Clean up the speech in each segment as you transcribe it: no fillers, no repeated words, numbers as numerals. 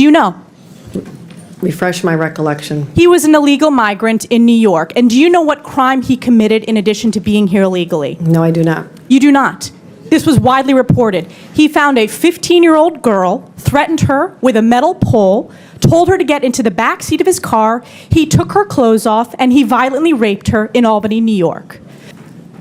Do you know? Refresh my recollection. He was an illegal migrant in New York. And do you know what crime he committed in addition to being here illegally? No, I do not. You do not. This was widely reported. He found a 15-year-old girl, threatened her with a metal pole, told her to get into the back seat of his car, he took her clothes off, and he violently raped her in Albany, New York.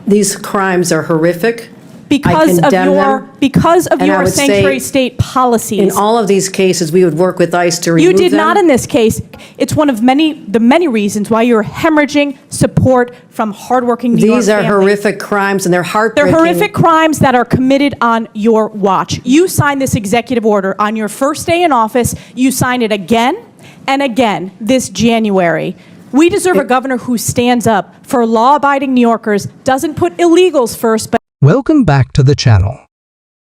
These crimes are horrific. Because of and I your would say sanctuary state policies. In all of these cases, we would work with ICE to remove You did them. not in this case. It's one of the many reasons why you're hemorrhaging support from hardworking New York These are families. horrific crimes, and they're heartbreaking. They're horrific crimes that are committed on your watch. You signed this executive order on your first day in office. You signed it again and again this January. We deserve a governor who stands up for law-abiding New Yorkers, doesn't put illegals first, but Welcome back to the channel.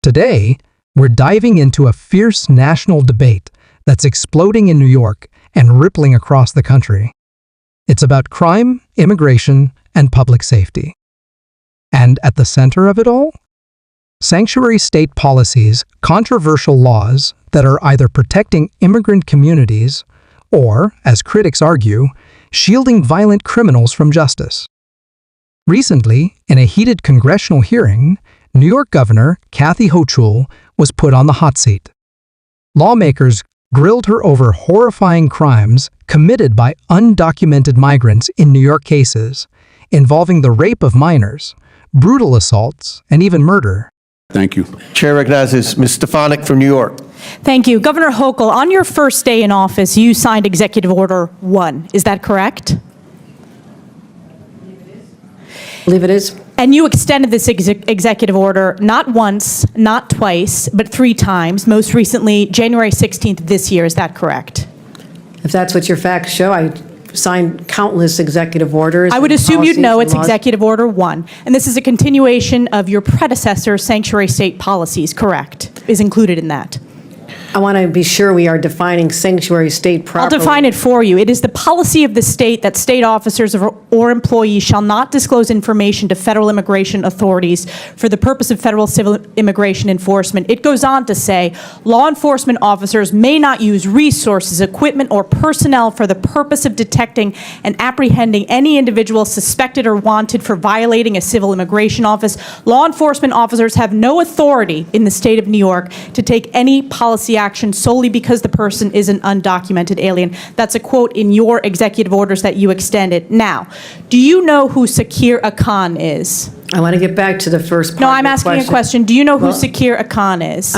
Today, we're diving into a fierce national debate that's exploding in New York and rippling across the country. It's about crime, immigration, and public safety. And at the center of it all? Sanctuary state policies, controversial laws that are either protecting immigrant communities or, as critics argue, shielding violent criminals from justice. Recently, in a heated congressional hearing, New York Governor Kathy Hochul was put on the hot seat. Lawmakers grilled her over horrifying crimes committed by undocumented migrants in New York cases, involving the rape of minors, brutal assaults, and even murder. Thank you. Chair recognizes Ms. Stefanik from New York. thank you. Governor Hochul, on your first day in office, you signed Executive Order 1. Is that correct? I believe it is. And you extended this executive order not once, not twice, but 3 times, most recently January 16th of this year. Is that correct? If that's what your facts show, I signed countless executive orders. I would and assume you'd policies know and it's laws. Executive Order 1. And this is a continuation of your predecessor's sanctuary state policies, correct? Is included in that. I want to be sure we are defining sanctuary state I'll properly. define it for you. It is the policy of the state that state officers or employees shall not disclose information to federal immigration authorities for the purpose of federal civil immigration enforcement. It goes on to say, law enforcement officers may not use resources, equipment, or personnel for the purpose of detecting and apprehending any individual suspected or wanted for violating a civil immigration office. Law enforcement officers have no authority in the state of New York to take any policy action solely because the person is an undocumented alien. That's a quote in your executive orders that you extended. Now, do you know who Sakir Akan is? I want to get back to the first part No, of I'm the asking a question. Do you know who Well, Sakir Akan is?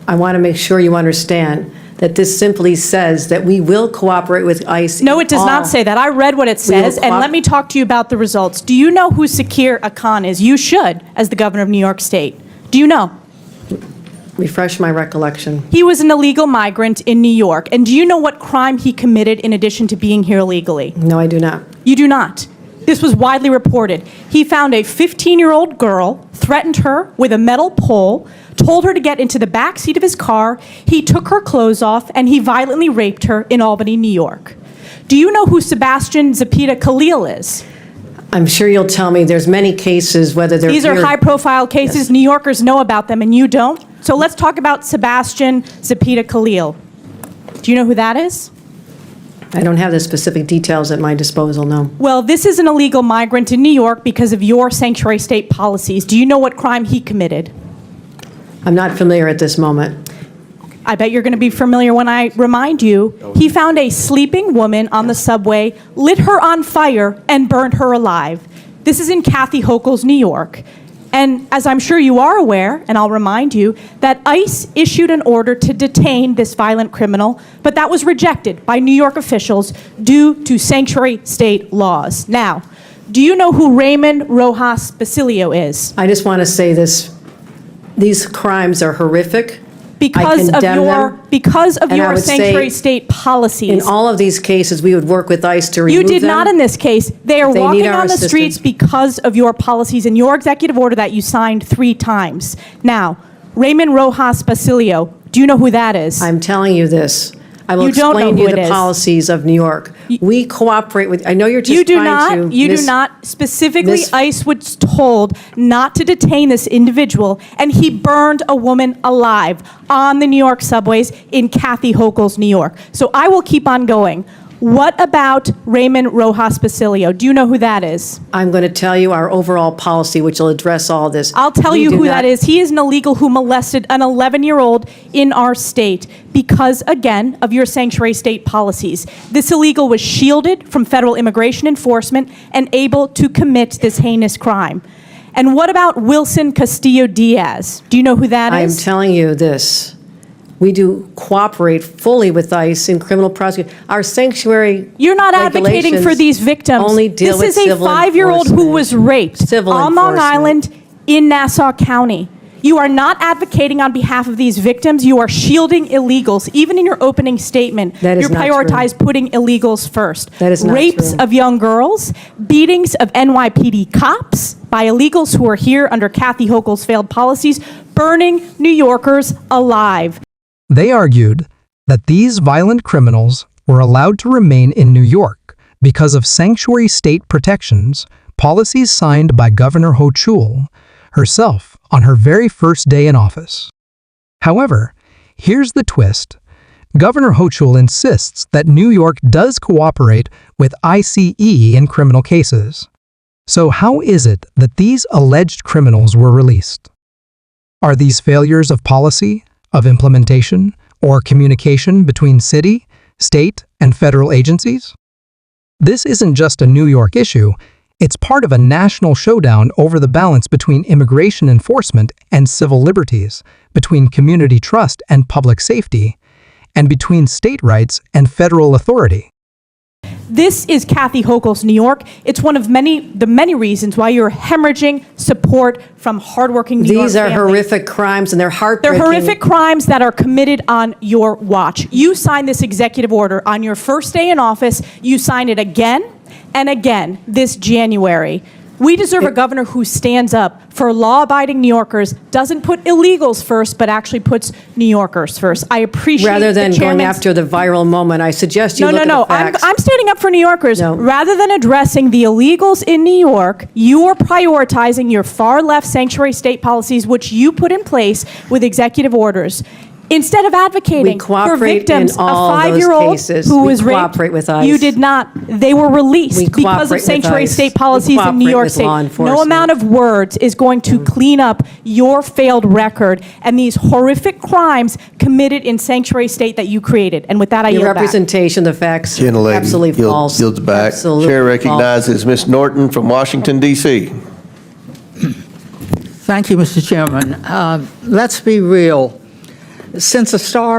I want to make sure you understand that this simply says that we will cooperate with ICE. No, in it does all- not say that. I read what it We will says, and let me talk to you about the results. Do you know who Sakir Akan is? You should, as the governor of New York State. Do you know? Refresh my recollection. He was an illegal migrant in New York. And do you know what crime he committed in addition to being here illegally? No, I do not. You do not. This was widely reported. He found a 15-year-old girl, threatened her with a metal pole, told her to get into the back seat of his car, he took her clothes off, and he violently raped her in Albany, New York. Do you know who Sebastian Zapita Khalil is? I'm sure you'll tell me there's many cases, whether they're These are here- high-profile cases. Yes. New Yorkers know about them, and you don't. So let's talk about Sebastian Zapita Khalil. Do you know who that is? I don't have the specific details at my disposal, no. Well, this is an illegal migrant in New York because of your sanctuary state policies. Do you know what crime he committed? I'm not familiar at this moment. I bet you're going to be familiar when I remind you. He found a sleeping woman on the subway, lit her on fire, and burned her alive. This is in Kathy Hochul's New York. And as I'm sure you are aware, and I'll remind you, that ICE issued an order to detain this violent criminal, but that was rejected by New York officials due to sanctuary state laws. Now, do you know who Raymond Rojas Basilio is? I just want to say this. These crimes are horrific. Because of condemn your them, because of and I your would say sanctuary state policies. In all of these cases, we would work with ICE to remove You them. did not in this case. They are If they need walking our on the assistance. streets because of your policies and your executive order that you signed 3 times. Now, Raymond Rojas Basilio, do you know who that is? I'm telling you this. I will You don't know explain to who you it the is. policies of New York. We cooperate with, I know you're just You do trying not, to. you do not. Specifically, Miss- ICE was told not to detain this individual, and he burned a woman alive on the New York subways in Kathy Hochul's New York. So I will keep on going. What about Raymond Rojas Basilio? Do you know who that is? I'm going to tell you our overall policy, which will address all this. I'll tell We you do who not- that is. He is an illegal who molested an 11-year-old in our state because, again, of your sanctuary state policies. This illegal was shielded from federal immigration enforcement and able to commit this heinous crime. And what about Wilson Castillo Diaz? Do you know who that I am is? telling you this. We do cooperate fully with ICE in criminal prosecution. Our sanctuary You're not advocating for regulations these victims. only deal with This is a civil 5-year-old who enforcement. was raped Civil on Long enforcement. Island in Nassau County. You are not advocating on behalf of these victims. You are shielding illegals. Even in your opening statement, That is you not true. prioritize putting illegals first. That is not Rapes true. of young girls, beatings of NYPD cops by illegals who are here under Kathy Hochul's failed policies, burning New Yorkers alive. They argued that these violent criminals were allowed to remain in New York because of sanctuary state protections, policies signed by Governor Hochul herself on her very first day in office. However, here's the twist. Governor Hochul insists that New York does cooperate with ICE in criminal cases. So how is it that these alleged criminals were released? Are these failures of policy, of implementation, or communication between city, state, and federal agencies? This isn't just a New York issue, it's part of a national showdown over the balance between immigration enforcement and civil liberties, between community trust and public safety, and between state rights and federal authority. This is Kathy Hochul's New York. It's one of the many reasons why you're hemorrhaging support from hardworking New York These are families. horrific crimes, and they're They're heartbreaking. horrific crimes that are committed on your watch. You signed this executive order on your first day in office. You signed it again and again this January. We deserve a governor who stands up for law-abiding New Yorkers, doesn't put illegals first, but actually puts New Yorkers first. I appreciate Rather than the going chairman's- after the viral moment, I suggest you look at the facts. I'm standing up for New Yorkers. No. Rather than addressing the illegals in New York, you are prioritizing your far-left sanctuary state policies, which you put in place with executive orders. Instead of advocating We cooperate for victims, in all a those 5-year-old cases. who We was raped, cooperate with ICE. you did not. They were released We because cooperate of with sanctuary ICE. state We policies in New cooperate York with State. law No enforcement. amount of words is going to clean up your failed record and these horrific crimes committed in sanctuary state that you created. And with that, I Your yield back. representation, the facts, Gentlelady absolutely false. yields back. Absolutely Chair false. recognizes Ms. Norton from Washington, D.C. Thank you, Mr. Chairman. Let's be real. Since the start